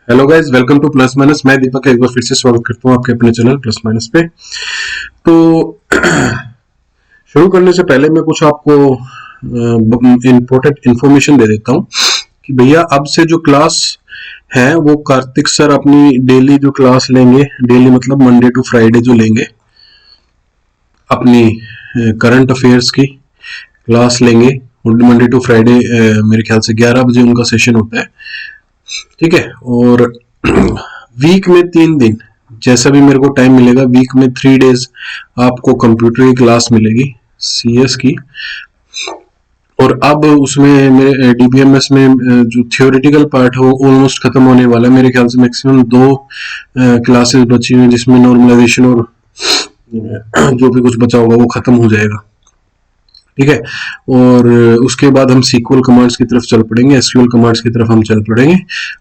Hello guys, welcome two plus minus. मैं दीपक का एक बार फिर से स्वागत करता हूँ आपके अपने चैनल प्लस माइनस पे। तो शुरू करने से पहले मैं कुछ आपको इम्पोर्टेंट इन्फॉर्मेशन दे देता हूँ कि भैया अब से जो क्लास है वो कार्तिक सर अपनी डेली जो क्लास लेंगे, डेली मतलब मंडे टू फ्राइडे जो लेंगे, अपनी करंट अफेयर्स की क्लास लेंगे मंडे टू फ्राइडे। मेरे ख्याल से 11 बजे उनका सेशन होता है, ठीक है। और वीक में 3 दिन, जैसा भी मेरे को टाइम मिलेगा, वीक में 3 डेज आपको कंप्यूटर की क्लास मिलेगी, सीएस की। और अब उसमें मेरे डीबीएमएस में जो थियोरेटिकल पार्ट है वो ऑलमोस्ट खत्म होने वाला है। मेरे ख्याल से मैक्सिमम 2 क्लासेस बची हुई हैं, जिसमें नॉर्मलाइजेशन और जो भी कुछ बचा होगा वो खत्म हो जाएगा, ठीक है। और उसके बाद हम सीक्वल कमांड्स की तरफ चल पड़ेंगे, एसक्यूएल कमांड्स की तरफ हम चल पड़ेंगे।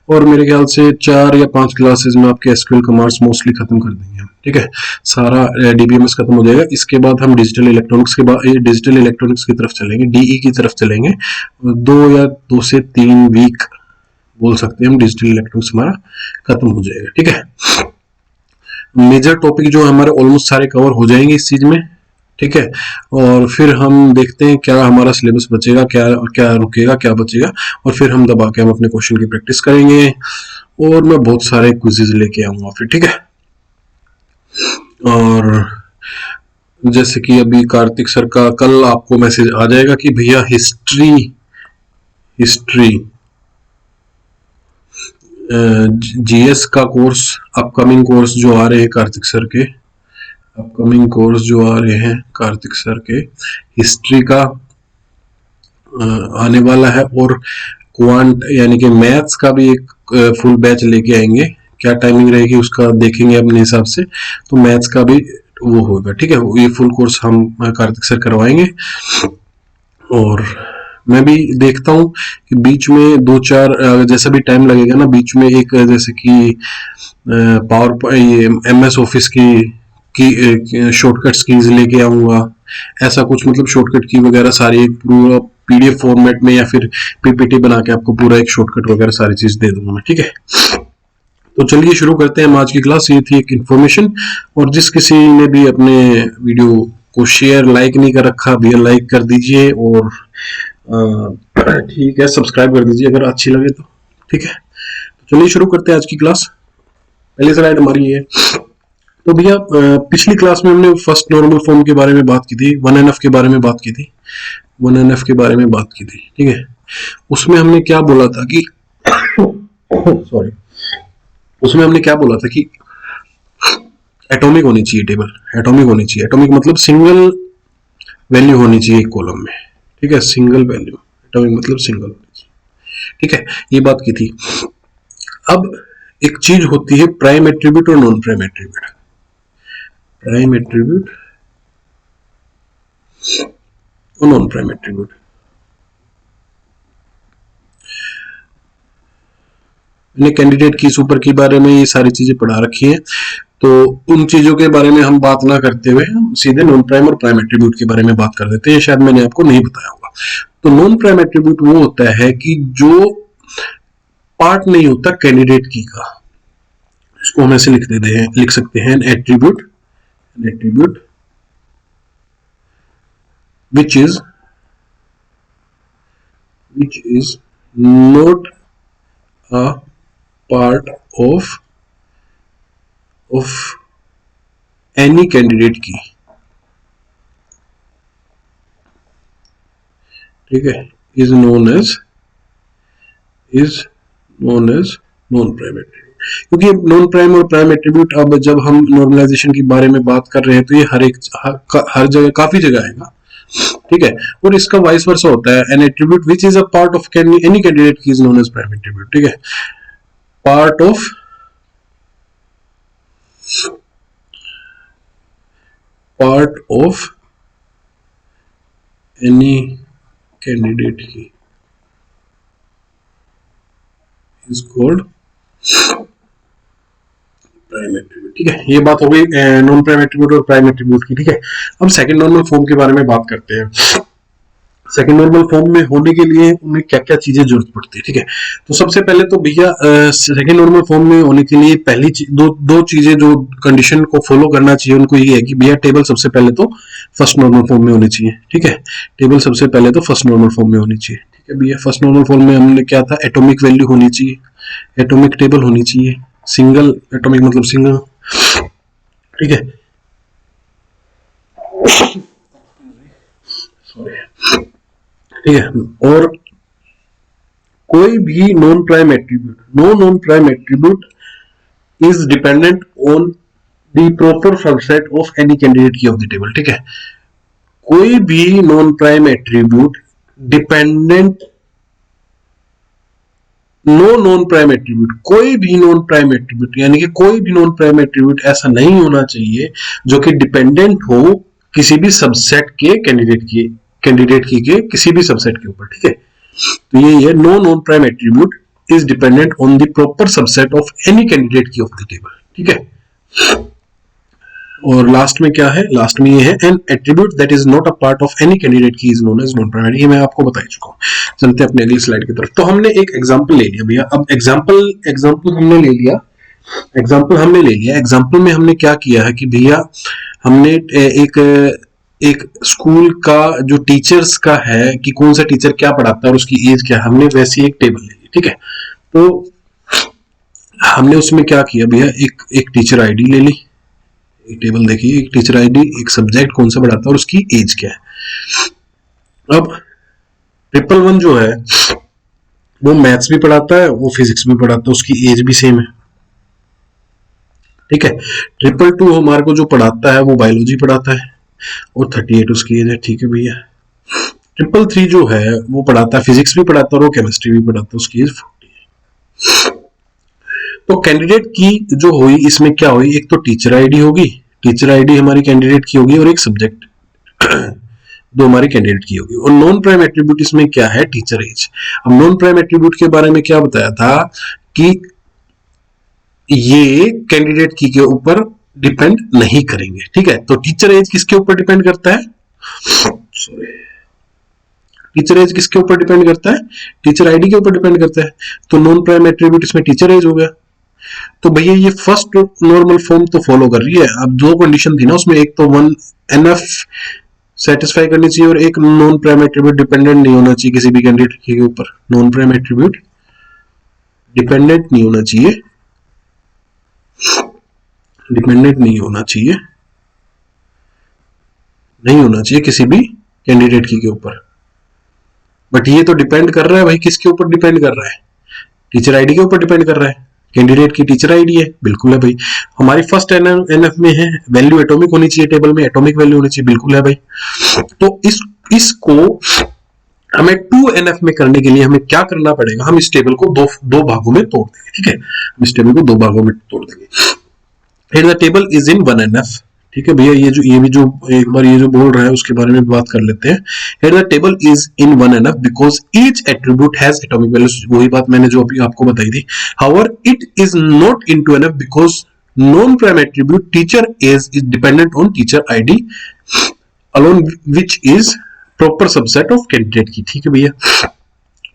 और मेरे ख्याल से 4 या 5 क्लासेस में आपके एसक्यूएल कमांड्स मोस्टली खत्म कर देंगे हम, ठीक है। सारा डीबीएमएस खत्म हो जाएगा। इसके बाद हम डिजिटल इलेक्ट्रॉनिक्स की तरफ चलेंगे, डीई की तरफ चलेंगे। 2 से 3 वीक बोल सकते हैं हम, डिजिटल इलेक्ट्रॉनिक्स हमारा खत्म हो जाएगा, ठीक है। मेजर टॉपिक जो हमारे ऑलमोस्ट सारे कवर हो जाएंगे इस चीज में, ठीक है। और फिर हम देखते हैं क्या हमारा सिलेबस बचेगा, क्या क्या रुकेगा, क्या बचेगा। और फिर हम दबा के हम अपने क्वेश्चन की प्रैक्टिस करेंगे। और मैं बहुत सारे क्विजेज लेके आऊंगा फिर, ठीक है। और जैसे कि अभी कार्तिक सर का कल आपको मैसेज आ जाएगा कि भैया हिस्ट्री हिस्ट्री जीएस का कोर्स, अपकमिंग कोर्स जो आ रहे हैं कार्तिक सर के, अपकमिंग कोर्स जो आ रहे हैं कार्तिक सर के, हिस्ट्री का आने वाला है। और क्वांट यानी कि मैथ्स का भी एक फुल बैच लेके आएंगे। क्या टाइमिंग रहेगी उसका देखेंगे अपने हिसाब से। तो मैथ्स का भी वो होगा, ठीक है। ये फुल कोर्स हम कार्तिक सर करवाएंगे। और मैं भी देखता हूँ कि बीच में 2-4 जैसा भी टाइम लगेगा ना, बीच में एक जैसे कि पावर ये एमएस ऑफिस की शॉर्टकट्स कीज लेके आऊंगा। ऐसा कुछ मतलब शॉर्टकट की वगैरह सारी एक पूरा पीडीएफ फॉर्मेट में या फिर पीपीटी बना के आपको पूरा एक शॉर्टकट वगैरह सारी चीज दे दूंगा मैं, ठीक है। तो चलिए शुरू करते हैं आज की क्लास। ये थी एक इन्फॉर्मेशन। और जिस किसी ने भी अपने वीडियो को शेयर लाइक नहीं कर रखा, भैया लाइक कर दीजिए। और ठीक है, सब्सक्राइब कर दीजिए अगर अच्छी लगे तो, ठीक है। तो चलिए शुरू करते हैं आज की क्लास। पहली स्लाइड हमारी है। तो भैया पिछली क्लास में हमने फर्स्ट नॉर्मल फॉर्म के बारे में बात की थी, 1NF के बारे में बात की थी, 1NF के बारे में बात की थी, ठीक है। उसमें हमने क्या बोला था कि सॉरी, उसमें हमने क्या बोला था कि एटॉमिक होनी चाहिए टेबल, एटॉमिक होनी चाहिए। एटॉमिक मतलब सिंगल वैल्यू होनी चाहिए एक कॉलम में, ठीक है। सिंगल वैल्यू, एटॉमिक मतलब सिंगल होनी चाहिए, ठीक है। ये बात की थी। अब एक चीज होती है प्राइम एट्रीब्यूट और non prime attribute. Prime attribute और नॉन प्राइम एट्रीब्यूट। मैंने कैंडिडेट की सुपर की बारे में ये सारी चीजें पढ़ा रखी हैं, तो उन चीजों के बारे में हम बात ना करते हुए हम सीधे नॉन प्राइम और प्राइम एट्रीब्यूट के बारे में बात कर देते हैं। शायद मैंने आपको नहीं बताया होगा। तो नॉन प्राइम एट्रीब्यूट वो होता है कि जो पार्ट नहीं होता कैंडिडेट की का, इसको हम ऐसे लिख सकते हैं attribute, attribute which is not a part of any candidate की, ठीक है। is known as non prime attribute. क्योंकि नॉन प्राइम और प्राइम एट्रीब्यूट अब जब हम नॉर्मलाइजेशन के बारे में बात कर रहे हैं तो ये हर जगह काफी जगह आएगा, ठीक है। और इसका वाइस वर्सा होता है, an attribute which is a part of any candidate key is known as prime attribute, ठीक है। Part of any candidate key is called prime attribute, ठीक है। ये बात हो गई नॉन प्राइम एट्रीब्यूट और प्राइम एट्रीब्यूट की, ठीक है। अब सेकंड नॉर्मल फॉर्म के बारे में बात करते हैं। सेकंड नॉर्मल फॉर्म में होने के लिए उन्हें क्या क्या चीजें जरूरत पड़ती है, ठीक है। तो सबसे पहले तो भैया सेकंड नॉर्मल फॉर्म में होने के लिए पहली दो चीजें जो कंडीशन को फॉलो करना चाहिए उनको ये है कि भैया टेबल सबसे पहले तो फर्स्ट नॉर्मल फॉर्म में होनी चाहिए, ठीक है। टेबल सबसे पहले तो फर्स्ट नॉर्मल फॉर्म में होनी चाहिए, ठीक है भैया। फर्स्ट नॉर्मल फॉर्म में हमने क्या था, एटॉमिक वैल्यू होनी चाहिए, एटॉमिक टेबल होनी चाहिए, सिंगल एटॉमिक मतलब सिंगल, ठीक है। ठीक है, और कोई भी non prime attribute, no non prime attribute is dependent on the proper subset of any candidate key of the table, ठीक है। कोई भी non prime attribute dependent, no non prime attribute, कोई भी नॉन प्राइम एट्रीब्यूट यानी कि कोई भी नॉन प्राइम एट्रीब्यूट ऐसा नहीं होना चाहिए जो कि डिपेंडेंट हो किसी भी सबसेट के कैंडिडेट की के किसी भी सबसेट के ऊपर, ठीक है। तो ये है no non prime attribute is dependent on the proper subset of any candidate key of the table, ठीक है। और लास्ट में क्या है, लास्ट में ये है an attribute that is not a part of any candidate key is known as non prime. ये मैं आपको बता ही चुका हूँ। चलते हैं अपने अगली स्लाइड की तरफ। तो हमने एक एग्जांपल ले लिया भैया, अब एग्जांपल हमने ले लिया, एग्जांपल में हमने क्या किया है कि भैया हमने एक स्कूल का जो टीचर्स का है कि कौन सा टीचर क्या पढ़ाता है और उसकी एज क्या है, हमने वैसी एक टेबल ले ली, ठीक है। तो हमने उसमें क्या किया भैया, एक टीचर आईडी ले ली, एक टेबल देखिए, एक टीचर आईडी, एक सब्जेक्ट कौन सा पढ़ाता है और उसकी एज क्या है। अब 111 जो है वो मैथ्स भी पढ़ाता है, वो फिजिक्स भी पढ़ाता है, उसकी एज भी सेम है, ठीक है। 222 हमारे को जो पढ़ाता है वो बायोलॉजी पढ़ाता है और 38 उसकी एज है, ठीक है भैया। 333 जो है वो पढ़ाता है, फिजिक्स भी पढ़ाता है और वो केमिस्ट्री भी पढ़ाता है, उसकी एज 40 है। तो कैंडिडेट की जो हुई इसमें क्या हुई, एक तो टीचर आईडी होगी, टीचर आईडी हमारी कैंडिडेट की होगी, और एक सब्जेक्ट दो हमारी कैंडिडेट की होगी। और नॉन प्राइम एट्रीब्यूट इसमें क्या है, टीचर एज। अब नॉन प्राइम एट्रीब्यूट के बारे में क्या बताया था कि ये कैंडिडेट की के ऊपर डिपेंड नहीं करेंगे, ठीक है। तो टीचर एज किसके ऊपर डिपेंड करता है, सॉरी, टीचर एज किसके ऊपर डिपेंड करता है, टीचर आईडी के ऊपर डिपेंड करता है। तो नॉन प्राइम एट्रीब्यूट इसमें टीचर एज हो गया। तो भैया ये फर्स्ट नॉर्मल फॉर्म तो फॉलो कर रही है। अब दो कंडीशन थी ना उसमें, एक तो 1 NF सेटिस्फाई करनी चाहिए और एक नॉन प्राइम एट्रीब्यूट डिपेंडेंट नहीं होना चाहिए किसी भी कैंडिडेट के ऊपर, नॉन प्राइम एट्रीब्यूट डिपेंडेंट नहीं होना चाहिए, डिपेंडेंट नहीं होना चाहिए, नहीं होना चाहिए किसी भी कैंडिडेट की के ऊपर। बट ये तो डिपेंड कर रहा है भाई, किसके ऊपर डिपेंड कर रहा है, टीचर आईडी के ऊपर डिपेंड कर रहा है। कैंडिडेट की टीचर आईडी है, बिल्कुल है भाई। हमारी फर्स्ट एनएफ में है वैल्यू एटॉमिक होनी चाहिए, टेबल में एटॉमिक वैल्यू होनी चाहिए, बिल्कुल है भाई। तो इसको हमें 2NF में करने के लिए हमें क्या करना पड़ेगा, हम इस टेबल को दो भागों में तोड़ देंगे, ठीक है। हम इस टेबल को दो भागों में तोड़ देंगे। Here the table is in 1NF, ठीक है भैया। ये भी जो एक बार ये जो बोल रहा है उसके बारे में बात कर लेते हैं। Here the table is in 1NF because each attribute has atomic values, वही बात मैंने जो अभी आपको बताई थी। However, it is not in 2NF because non-prime attribute teacher is dependent on teacher ID alone, which is proper subset of candidate की, ठीक है भैया,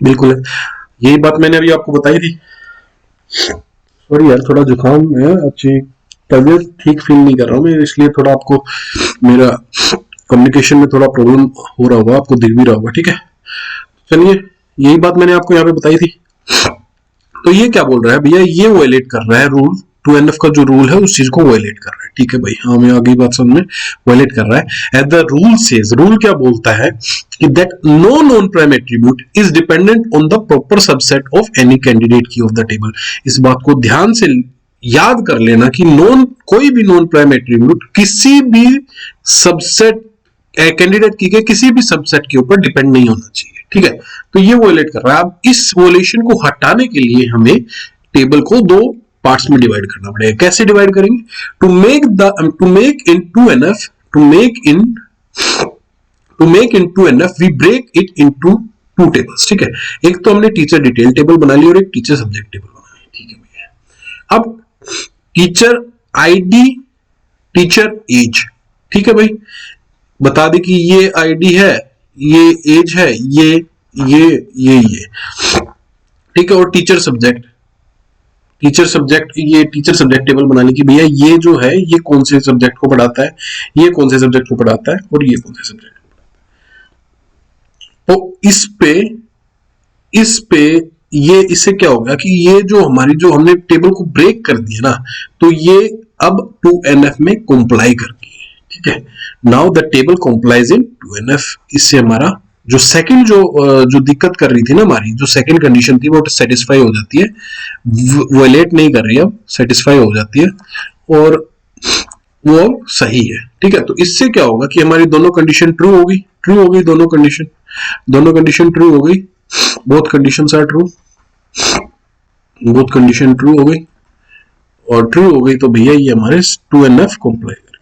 बिल्कुल है। यही बात मैंने अभी आपको बताई थी। सॉरी यार, थोड़ा जुकाम है, अच्छी तबीयत ठीक फील नहीं कर रहा हूँ मैं, इसलिए थोड़ा आपको मेरा कम्युनिकेशन में थोड़ा प्रॉब्लम हो रहा होगा, आपको दिख भी रहा होगा, ठीक है। चलिए, यही बात मैंने आपको यहाँ पे बताई थी। तो ये क्या बोल रहा है भैया, ये वायलेट कर रहा है रूल, 2NF का जो रूल है उस चीज को वायलेट कर रहा है, ठीक है भाई। हाँ, मैं आगे बात समझ में, वायलेट कर रहा है। As the rule says, rule क्या बोलता है कि that no non prime attribute is dependent on the proper subset of any candidate key of the table. इस बात को ध्यान से याद कर लेना कि कोई भी नॉन प्राइम एट्रीब्यूट किसी भी सबसेट कैंडिडेट की के किसी भी सबसेट के ऊपर डिपेंड नहीं होना चाहिए, ठीक है। तो ये वोलेट कर रहा है। अब इस वोलेशन को हटाने के लिए हमें टेबल को दो पार्ट्स में डिवाइड करना पड़ेगा। कैसे डिवाइड करेंगे, to make in 2NF we break it into 2 tables, ठीक है। एक तो हमने टीचर डिटेल टेबल बना ली और एक टीचर सब्जेक्ट टेबल बना ली, ठीक है भैया। अब टीचर आईडी, टीचर एज, ठीक है भाई, बता दे कि ये आईडी है, ये एज है, ये ठीक है। और टीचर सब्जेक्ट, ये टीचर सब्जेक्ट टेबल बनाने की भैया ये जो है ये कौन से सब्जेक्ट को पढ़ाता है, ये कौन से सब्जेक्ट को पढ़ाता है, और ये कौन से सब्जेक्ट। तो इस पे ये इससे क्या होगा कि ये जो हमारी जो हमने टेबल को ब्रेक कर दिया ना, तो ये अब 2NF में कंप्लाई कर गई, ठीक है। Now the table complies in 2NF। इससे हमारा जो सेकंड जो दिक्कत कर रही थी ना, हमारी जो सेकंड कंडीशन थी वो सेटिस्फाई हो जाती है, वायलेट नहीं कर रही है, अब सेटिस्फाई हो जाती है और वो सही है, ठीक है। तो इससे क्या होगा कि हमारी दोनों कंडीशन ट्रू होगी, दोनों कंडीशन ट्रू हो गई, both conditions are true, both condition true हो गई और ट्रू हो गई, तो भैया ये हमारे 2NF कंप्लाई कर गया,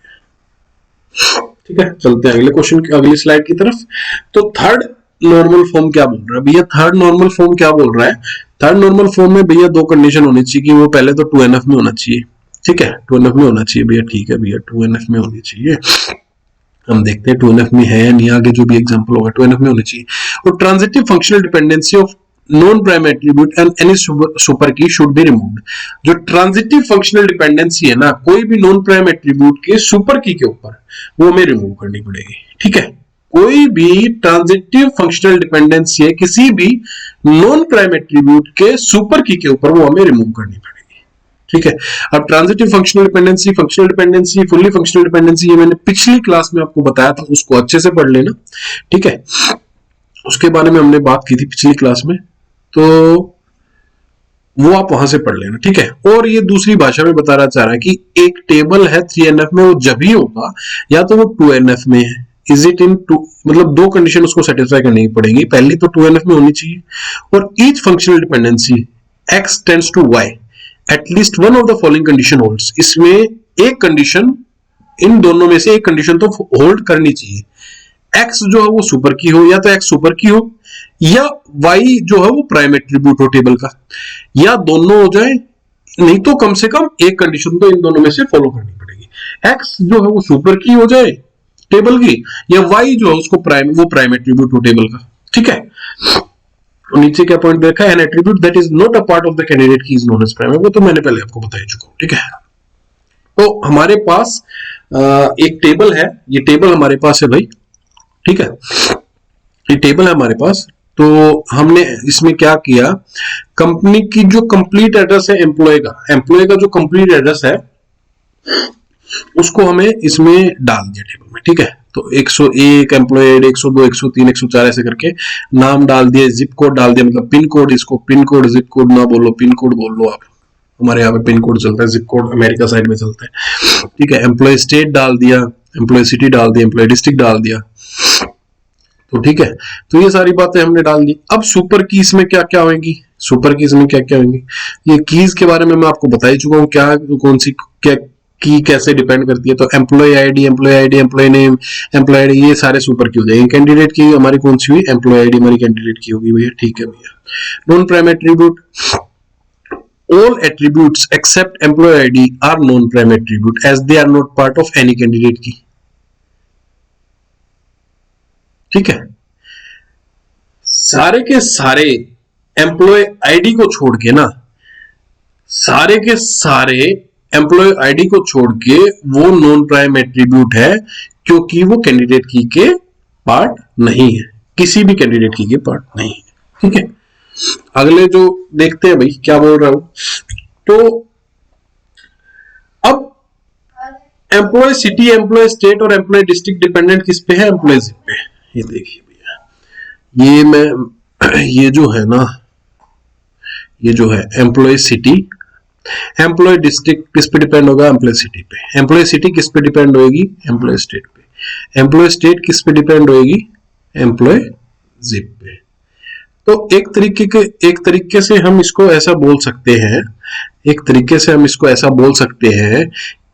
ठीक है। चलते हैं अगले क्वेश्चन की, अगली स्लाइड की तरफ। तो थर्ड नॉर्मल फॉर्म क्या बोल रहा है भैया, थर्ड नॉर्मल फॉर्म क्या बोल रहा है, थर्ड नॉर्मल फॉर्म में भैया दो कंडीशन होनी चाहिए कि वो पहले तो 2NF में होना चाहिए, ठीक है, 2NF में होना चाहिए भैया, ठीक है भैया 2NF में होनी चाहिए। हम देखते हैं 2NF में है या नहीं, आगे जो भी एग्जांपल होगा 2NF में होनी चाहिए। और transitive functional dependency of non prime attribute and any super की शुड बी रिमूव्ड। जो ट्रांजिटिव फंक्शनल डिपेंडेंसी है ना कोई भी नॉन प्राइम एट्रीब्यूट के सुपर की के ऊपर, वो हमें रिमूव करनी पड़ेगी, ठीक है। कोई भी ट्रांजिटिव फंक्शनल डिपेंडेंसी है किसी भी नॉन प्राइम एट्रीब्यूट के सुपर की के ऊपर, वो हमें रिमूव करनी पड़ेगी, ठीक है। अब transitive functional dependency, fully functional dependency, ये मैंने पिछली क्लास में आपको बताया था, उसको अच्छे से पढ़ लेना, ठीक है। उसके बारे में हमने बात की थी पिछली क्लास में, तो वो आप वहां से पढ़ लेना, ठीक है। और ये दूसरी भाषा में बताना चाह रहा है कि एक टेबल है 3NF में, वो जब ही होगा या तो वो 2NF में है, इज इट इन टू, मतलब दो कंडीशन उसको सेटिस्फाई करनी पड़ेगी, पहली तो 2NF में होनी चाहिए, और each functional dependency x tends to y at least one of the following condition holds. इसमें एक कंडीशन, इन दोनों में से एक कंडीशन तो होल्ड करनी चाहिए, x जो है वो सुपर की हो, या तो x सुपर की हो, या y जो है वो प्राइम एट्रीब्यूट हो टेबल का, या दोनों हो जाए, नहीं तो कम से कम एक कंडीशन तो इन दोनों में से फॉलो करनी पड़ेगी। x जो है वो सुपर की हो जाए टेबल की, या y जो है उसको प्राइम एट्रीब्यूट हो टेबल का, ठीक है। नीचे क्या पॉइंट देखा है, an attribute that is not a part of the candidate key is known as prime, वो तो मैंने पहले आपको बता ही चुका हूं, ठीक है। तो हमारे पास एक टेबल है, ये टेबल हमारे पास है भाई, ठीक है, ये टेबल है हमारे पास। तो हमने इसमें क्या किया, कंपनी की जो कंप्लीट एड्रेस है एम्प्लॉय का जो कंप्लीट एड्रेस है उसको हमें इसमें डाल दिया टेबल में, ठीक है। तो 101 एम्प्लॉयड, 102, 103, 104 ऐसे करके नाम डाल दिए, जिप कोड डाल दिया, मतलब पिन कोड, इसको पिन कोड जिप कोड ना बोलो, पिन कोड बोल लो आप, हमारे यहाँ पे पिन कोड चलता है, जिप कोड अमेरिका साइड में चलता है, ठीक है। एम्प्लॉय स्टेट डाल दिया, एम्प्लॉय सिटी डाल दिया, एम्प्लॉय डिस्ट्रिक्ट डाल दिया, तो ठीक है। तो ये सारी बातें हमने डाल दी। अब सुपर कीज में क्या क्या होंगी, सुपर कीज में क्या क्या होंगी, ये कीज के बारे में मैं आपको बता ही चुका हूँ, क्या कौन सी क्या की कैसे डिपेंड करती है। तो employee ID, employee name, employee ID, ये सारे सुपर की हो जाएंगे। कैंडिडेट की हमारी कौन सी हुई, एम्प्लॉय आईडी हमारी कैंडिडेट की होगी भैया, ठीक है भैया। Non prime attribute, all attributes except employee ID are non prime attribute as they are not part of any candidate key, ठीक है। सारे के सारे एम्प्लॉय आईडी को छोड़ के ना, सारे के सारे एम्प्लॉय आईडी को छोड़ के वो नॉन प्राइम एट्रीब्यूट है, क्योंकि वो कैंडिडेट की के पार्ट नहीं है, किसी भी कैंडिडेट की के पार्ट नहीं है, ठीक है। अगले जो देखते हैं भाई क्या बोल रहा हूं, तो अब एम्प्लॉय सिटी, एम्प्लॉय स्टेट और एम्प्लॉय डिस्ट्रिक्ट डिपेंडेंट किस पे है, एम्प्लॉय जिप पे। ये देखिए भैया, ये जो है ना, ये जो है एम्प्लॉय सिटी, एम्प्लॉय डिस्ट्रिक्ट किस पे डिपेंड होगा, एम्प्लॉय सिटी पे। एम्प्लॉय सिटी किस पे डिपेंड होगी, एम्प्लॉय स्टेट पे। एम्प्लॉय स्टेट किस पे डिपेंड होगी, एम्प्लॉय जिप पे। तो एक तरीके से हम इसको ऐसा बोल सकते हैं, एक तरीके से हम इसको ऐसा बोल सकते हैं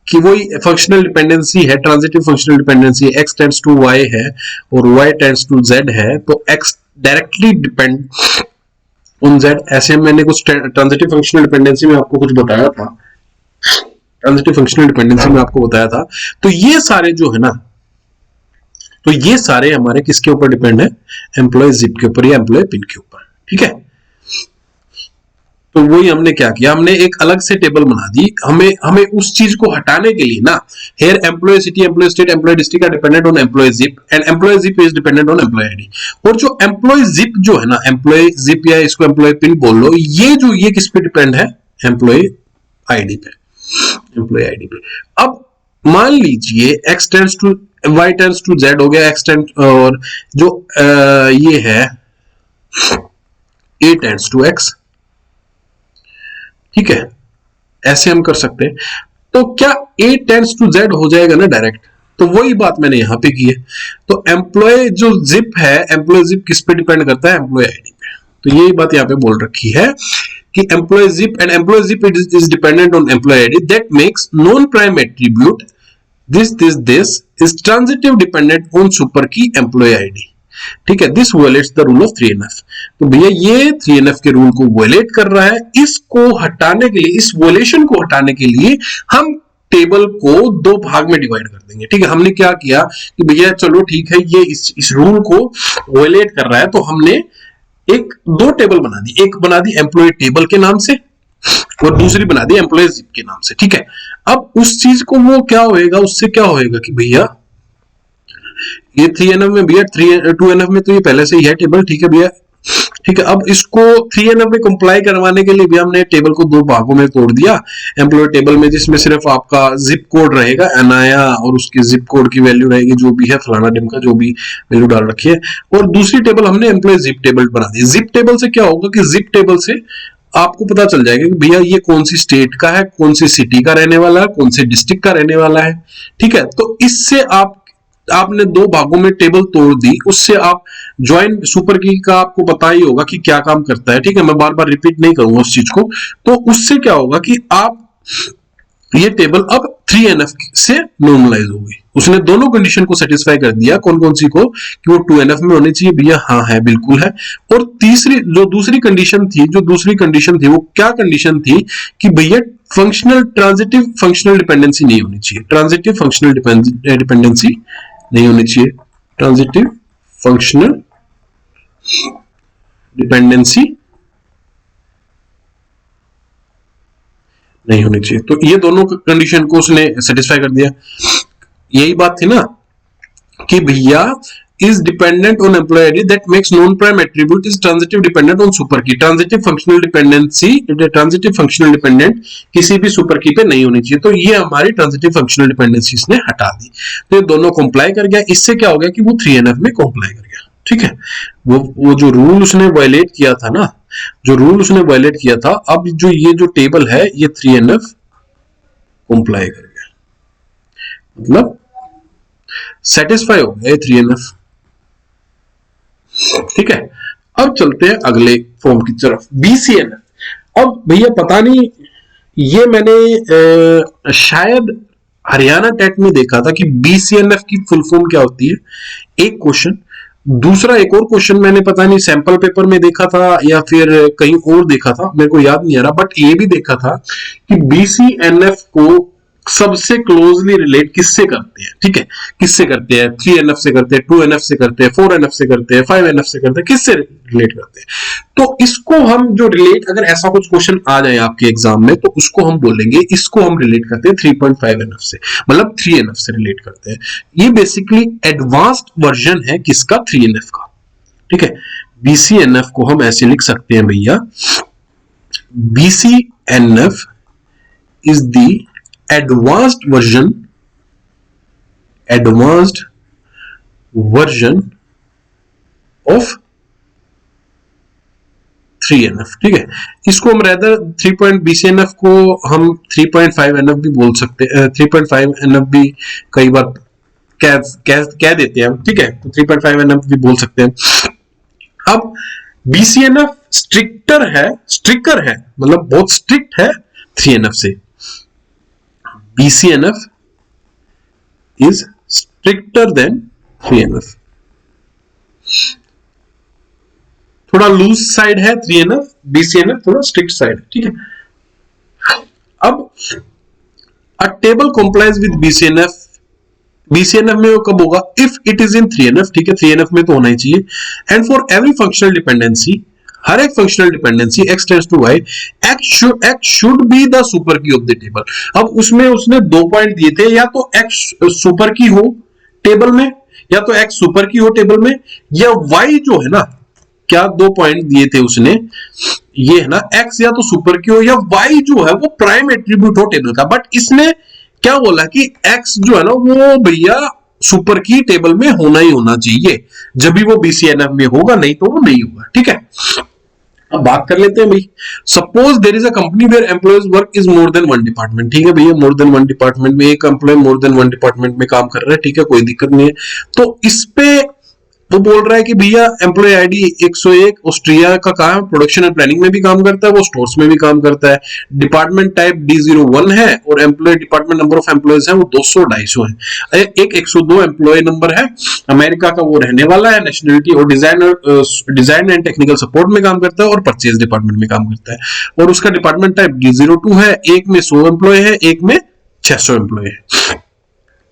कि वही फंक्शनल डिपेंडेंसी है, transitive functional dependency, x tends to y है और y टेंड्स टू z है, तो x directly depend on z। ऐसे मैंने कुछ ट्रांजिटिव फंक्शनल डिपेंडेंसी में आपको कुछ बताया था, ट्रांजिटिव फंक्शनल डिपेंडेंसी में आपको बताया था। तो ये सारे जो है ना, तो ये सारे हमारे किसके ऊपर डिपेंड है, एम्प्लॉय जिप के ऊपर या एम्प्लॉय पिन के ऊपर, ठीक है। तो वही हमने क्या किया, हमने एक अलग से टेबल बना दी, हमें हमें उस चीज को हटाने के लिए ना, here employee city, employee state, employee district are dependent on employee zip and employee zip is dependent on employee ID. और जो एम्प्लॉय जिप जो है ना, एम्प्लॉय जिप या इसको एम्प्लॉय पिन बोल लो, ये किस पे डिपेंड है, एम्प्लॉय आईडी पे, एम्प्लॉय आईडी पे। अब मान लीजिए x tends to y tends to z हो गया, x टेंड और जो ये है a टेंड्स टू x, ठीक है, ऐसे हम कर सकते हैं। तो क्या a टेंड्स टू z हो जाएगा ना डायरेक्ट, तो वही बात मैंने यहां पे की है। तो एम्प्लॉय जो जिप है, एम्प्लॉय जिप किस पे डिपेंड करता है, एम्प्लॉय आईडी पे। तो यही बात यहां पे बोल रखी है कि employee zip and employee zip is dependent on employee ID that makes non prime attribute this is transitive dependent on super key employee ID, ठीक है। This violates the rule of 3NF। तो भैया ये 3NF के rule को violet कर रहा है। इसको हटाने के लिए, इस वायलेशन को हटाने के लिए हम टेबल को दो भाग में डिवाइड कर देंगे, ठीक है। हमने क्या किया कि भैया चलो ठीक है, ये इस रूल को वायलेट कर रहा है, तो हमने दो टेबल बना दी, एक बना दी एम्प्लॉय टेबल के नाम से और दूसरी बना दी एम्प्लॉय जिप के नाम से, ठीक है। अब उस चीज को वो क्या होएगा, उससे क्या होएगा कि भैया ये 3NF में, भैया 2NF में तो ये पहले से ही है टेबल, ठीक है भैया, ठीक है। अब इसको 3NF में कंप्लाई करवाने के लिए भी हमने टेबल को दो भागों में तोड़ दिया। एम्प्लॉय टेबल में जिसमें सिर्फ आपका जिप कोड रहेगा अनाया और उसकी जिप कोड की वैल्यू रहेगी जो भी है, फलाना डिम का जो भी वैल्यू डाल रखी है, और दूसरी टेबल हमने एम्प्लॉय जिप टेबल बना दी। जिप टेबल से क्या होगा कि जिप टेबल से आपको पता चल जाएगा कि भैया ये कौन सी स्टेट का है, कौन सी सिटी का रहने वाला है, कौन से डिस्ट्रिक्ट का रहने वाला है, ठीक है। तो इससे आपने दो भागों में टेबल तोड़ दी, उससे आप ज्वाइन सुपर की का आपको पता ही होगा कि क्या काम करता है, ठीक है। मैं बार बार रिपीट नहीं करूंगा उस चीज को। तो उससे क्या होगा कि आप ये टेबल अब 3NF से नॉर्मलाइज होगी। उसने दोनों कंडीशन को सेटिस्फाई कर दिया, कौन कौन सी को, कि वो 2NF में होनी चाहिए, भैया हाँ है, बिल्कुल है। और दूसरी कंडीशन थी वो क्या कंडीशन थी कि भैया ट्रांजिटिव फंक्शनल डिपेंडेंसी नहीं होनी चाहिए, ट्रांजिटिव फंक्शनल डिपेंडेंसी नहीं होनी चाहिए, ट्रांजिटिव फंक्शनल डिपेंडेंसी नहीं होनी चाहिए। तो ये दोनों कंडीशन को उसने सेटिस्फाई कर दिया। यही बात थी ना कि भैया is dependent on employee ID that makes non-prime attribute is transitive dependent on super key। transitive functional dependent किसी भी super key पे नहीं होनी चाहिए। तो ये हमारी transitive functional dependency इसने हटा दी। तो ये दोनों comply कर गया। इससे क्या हो गया कि वो 3NF में comply कर गया, ठीक है। वो जो रूल उसने वायलेट किया था ना, अब जो ये जो टेबल है ये 3NF comply कर गया, मतलब सेटिस्फाई हो गया 3NF, ठीक है। अब चलते हैं अगले फॉर्म की तरफ, BCNF। अब भैया पता नहीं, ये मैंने शायद हरियाणा टेट में देखा था कि BCNF की फुल फॉर्म क्या होती है, एक क्वेश्चन। दूसरा एक और क्वेश्चन मैंने पता नहीं सैंपल पेपर में देखा था या फिर कहीं और देखा था, मेरे को याद नहीं आ रहा, बट ये भी देखा था कि BCNF को सबसे क्लोजली रिलेट किससे करते हैं, ठीक है, किससे करते हैं, 3NF से करते हैं, 2NF से करते हैं, 4NF से करते हैं, 5NF से करते हैं, किससे रिलेट करते हैं। तो इसको हम जो रिलेट, अगर ऐसा कुछ क्वेश्चन आ जाए आपके एग्जाम में, तो उसको हम बोलेंगे, इसको हम रिलेट करते हैं 3.5NF से, मतलब 3NF से रिलेट करते हैं। ये बेसिकली एडवांस्ड वर्जन है किसका, 3NF का, ठीक है। BCNF को हम ऐसे लिख सकते हैं भैया, BCNF is the advanced version of 3NF, ठीक है। इसको हम रेदर BCNF को हम 3.5NF भी बोल सकते हैं, 3.5NF भी कई बार कह देते हैं, ठीक है। तो 3.5NF भी बोल सकते हैं। अब BCNF स्ट्रिक्टर है, मतलब बहुत स्ट्रिक्ट है 3NF से। BCNF is stricter than 3NF। थोड़ा लूज साइड है 3NF, BCNF थोड़ा स्ट्रिक्ट साइड है, ठीक है। अब a table complies with BCNF BCNF में वो कब होगा? If it is in 3NF, ठीक है, 3NF में तो होना ही चाहिए। And for every functional dependency, हर एक functional dependency x tends to y, x should be the super key of the table. अब उसमें उसने 2 पॉइंट दिए थे, या तो x सुपर की हो टेबल में, या तो x सुपर की हो टेबल में, या y जो है ना, क्या 2 पॉइंट दिए थे उसने, ये है ना, x या तो सुपर की हो, या y जो है वो प्राइम एट्रीब्यूट हो टेबल का। बट इसने क्या बोला कि x जो है ना वो भैया सुपर की टेबल में होना ही होना चाहिए, जब भी वो BCNF में होगा, नहीं तो वो नहीं होगा, ठीक है। अब बात कर लेते हैं भाई, suppose there is a company where employees work is more than 1 department, ठीक है भैया, मोर देन 1 डिपार्टमेंट में एक एम्प्लॉय मोर देन 1 डिपार्टमेंट में काम कर रहा है, ठीक है, कोई दिक्कत नहीं है। तो इस पे वो बोल रहा है कि भैया एम्प्लॉय आईडी 101 ऑस्ट्रिया का काम, प्रोडक्शन एंड प्लानिंग में भी काम करता है, वो स्टोर्स में भी काम करता है, डिपार्टमेंट टाइप D01 है, और employee department number of employees है वो 200-250 है। एक 102 एम्प्लॉय नंबर है, अमेरिका का वो रहने वाला है, नेशनलिटी और डिजाइन एंड टेक्निकल सपोर्ट में काम करता है, और परचेज डिपार्टमेंट में काम करता है, और उसका डिपार्टमेंट टाइप D02 है, एक में 100 एम्प्लॉय है, एक में 600 एम्प्लॉय है।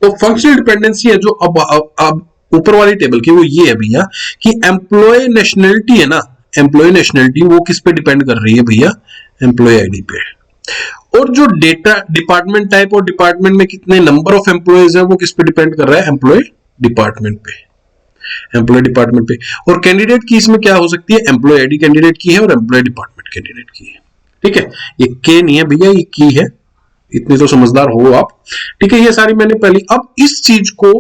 तो फंक्शनल डिपेंडेंसी है जो अब ऊपर वाली टेबल की, वो ये है भैया कि एम्प्लॉय नेशनलिटी है ना, एम्प्लॉय नेशनलिटी वो किस पे डिपेंड कर रही है भैया? एम्प्लॉय आईडी पे। और जो डेटा डिपार्टमेंट टाइप और डिपार्टमेंट में कितने नंबर ऑफ एम्प्लॉयज है वो किस पे डिपेंड कर रहा है? एम्प्लॉय डिपार्टमेंट पे, एम्प्लॉय डिपार्टमेंट पे। और कैंडिडेट की इसमें क्या हो सकती है? एम्प्लॉय आईडी कैंडिडेट की है और एम्प्लॉय डिपार्टमेंट कैंडिडेट की है, ठीक है। ये के नहीं है भैया, ये की है, इतने तो समझदार हो आप, ठीक है। ये सारी मैंने पहली, अब इस चीज को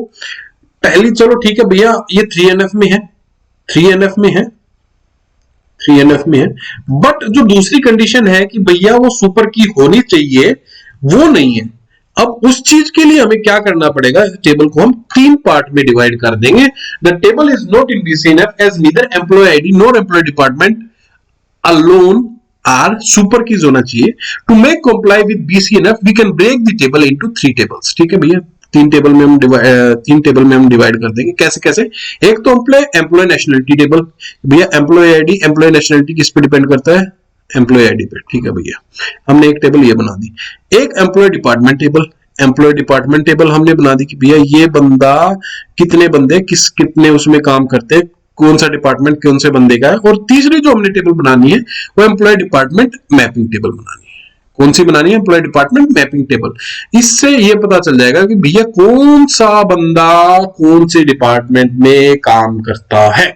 पहली, चलो ठीक है भैया, ये 3NF में है, 3NF में है, 3NF में है, बट जो दूसरी कंडीशन है कि भैया वो सुपर की होनी चाहिए, वो नहीं है। अब उस चीज के लिए हमें क्या करना पड़ेगा? टेबल को हम 3 पार्ट में डिवाइड कर देंगे। The table is not in BCNF as neither employee ID nor employee department alone are super keys होना चाहिए। To make comply with BCNF we can break the table into 3 tables, ठीक है भैया। 3 table में हम divide कर देंगे। कैसे कैसे? एक तो एम्प्लॉय नेशनलिटी टेबल, भैया एम्प्लॉय आईडी एम्प्लॉय नेशनलिटी किस पे डिपेंड करता है? एम्प्लॉय आईडी पे, ठीक है भैया। हमने एक टेबल ये बना दी। एक employee department table, employee department table हमने बना दी कि भैया ये बंदा, कितने बंदे कितने उसमें काम करते हैं, कौन सा डिपार्टमेंट कौन से बंदे का है। और तीसरी जो हमने टेबल बनानी है वो एम्प्लॉय डिपार्टमेंट मैपिंग टेबल बनानी है। कौन सी बनानी है? Employee department mapping table. इससे ये पता चल जाएगा कि भैया कौन सा बंदा कौन से डिपार्टमेंट में काम करता है,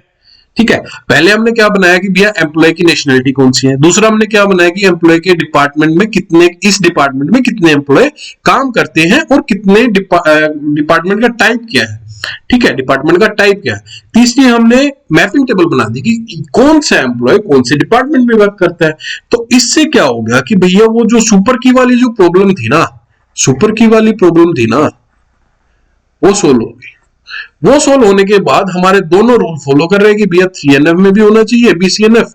ठीक है। पहले हमने क्या बनाया कि भैया एम्प्लॉय की नेशनलिटी कौन सी है। दूसरा हमने क्या बनाया कि एम्प्लॉय के डिपार्टमेंट में कितने, इस डिपार्टमेंट में कितने एम्प्लॉय काम करते हैं और कितने डिपार्टमेंट का टाइप क्या है, ठीक है, डिपार्टमेंट का टाइप क्या है। तीसरी हमने मैपिंग टेबल बना दी कि कौन सा एम्प्लॉय कौन से डिपार्टमेंट में वर्क करता है। तो इससे क्या हो गया कि भैया वो जो सुपर की वाली जो प्रॉब्लम थी ना, सुपर की वाली प्रॉब्लम थी ना, वो सोल्व हो गई। वो सोल्व होने के बाद हमारे दोनों रूल फॉलो कर रहे हैं कि भैया 3NF में भी होना चाहिए BCNF,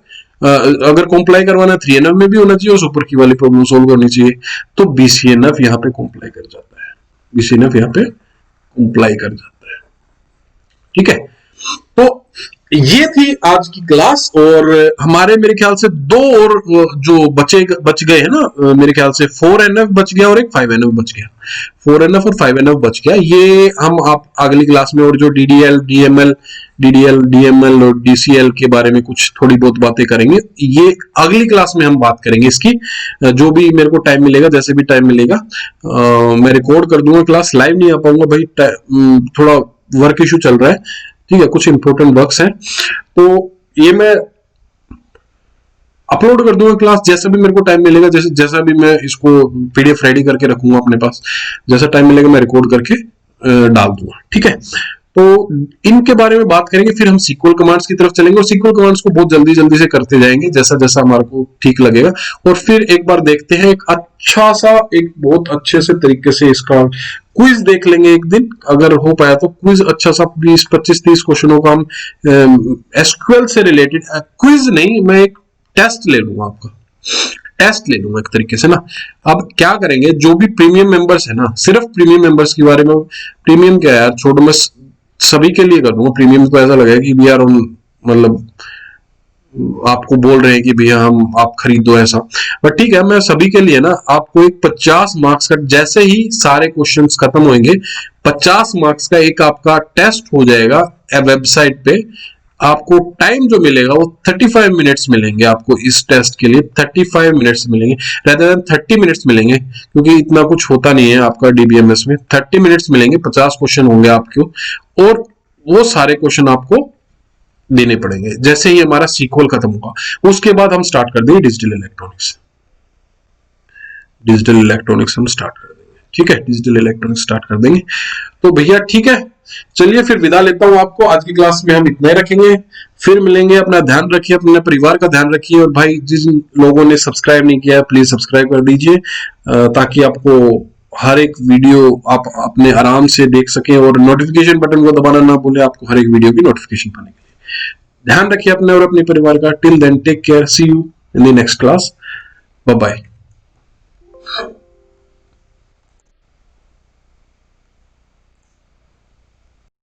अगर कॉम्प्लाई करवाना 3NF में भी होना चाहिए और सुपर की वाली प्रॉब्लम सोल्व करनी चाहिए। तो BCNF यहाँ पे कॉम्प्लाई कर जाता है, BCNF यहाँ पे कॉम्प्लाई कर जाता है, ठीक है। तो ये थी आज की क्लास। और हमारे मेरे ख्याल से 2 और जो बच गए हैं ना, मेरे ख्याल से 4NF बच गया और एक 5NF बच गया, 4NF और 5NF बच गया। ये हम आप अगली क्लास में, और जो DDL DML और DCL के बारे में कुछ थोड़ी बहुत बातें करेंगे, ये अगली क्लास में हम बात करेंगे इसकी। जो भी मेरे को टाइम मिलेगा, जैसे भी टाइम मिलेगा मैं रिकॉर्ड कर दूंगा क्लास। लाइव नहीं आ पाऊंगा भाई, थोड़ा वर्क इशू चल रहा है, ठीक है, कुछ इंपॉर्टेंट वर्क्स हैं, तो ये मैं अपलोड कर दूंगा क्लास जैसा भी मेरे को टाइम मिलेगा। जैसा भी मैं इसको PDF रेडी करके रखूंगा अपने पास, जैसा टाइम मिलेगा मैं रिकॉर्ड करके डाल दूंगा, ठीक है। तो इनके बारे में बात करेंगे, फिर हम SQL कमांड्स की तरफ चलेंगे और SQL कमांड्स को बहुत जल्दी से करते जाएंगे जैसा जैसा हमारे को ठीक लगेगा। और फिर एक बार देखते हैं एक बहुत अच्छे से तरीके से इसका क्विज देख लेंगे एक दिन, अगर हो पाया तो क्विज अच्छा सा 20-25-30 क्वेश्चनों का हम SQL से रिलेटेड, क्विज नहीं, मैं एक टेस्ट ले लूंगा, आपका टेस्ट ले लूंगा एक तरीके से ना। अब क्या करेंगे, जो भी प्रीमियम मेंबर्स है ना, सिर्फ प्रीमियम मेंबर्स के बारे में, प्रीमियम क्या यार छोड़ो, मैं सभी के लिए कर दूंगा प्रीमियम। तो ऐसा लगेगा कि वी आर ऑन, मतलब आपको बोल रहे हैं कि भैया हम आप खरीदो ऐसा, बट ठीक है, मैं सभी के लिए ना आपको एक 50 मार्क्स का, जैसे ही सारे क्वेश्चंस खत्म होंगे 50 मार्क्स का एक आपका टेस्ट हो जाएगा वेबसाइट पे। आपको टाइम जो मिलेगा वो 35 मिनट्स मिलेंगे आपको, इस टेस्ट के लिए 35 मिनट्स मिलेंगे, रेदर देन 30 मिनट्स मिलेंगे, क्योंकि इतना कुछ होता नहीं है आपका डीबीएमएस में। 30 मिनट्स मिलेंगे, 50 क्वेश्चन होंगे आपको, और वो सारे क्वेश्चन आपको देने पड़ेंगे। जैसे ही हमारा सीक्वल खत्म होगा उसके बाद हम स्टार्ट कर देंगे डिजिटल इलेक्ट्रॉनिक्स। डिजिटल इलेक्ट्रॉनिक्स हम स्टार्ट कर देंगे, ठीक है, डिजिटल इलेक्ट्रॉनिक्स स्टार्ट कर देंगे। तो भैया ठीक है, चलिए फिर विदा लेता हूं आपको। आज की क्लास में हम इतना ही रखेंगे, फिर मिलेंगे। अपना ध्यान रखिए, अपने परिवार का ध्यान रखिए, और भाई जिन लोगों ने सब्सक्राइब नहीं किया है प्लीज सब्सक्राइब कर दीजिए, ताकि आपको हर एक वीडियो आप अपने आराम से देख सकें, और नोटिफिकेशन बटन को दबाना ना भूले आपको हर एक वीडियो की नोटिफिकेशन पाने के लिए। ध्यान रखिए अपने और अपने परिवार का। Till then take care, see you in the next class, bye bye.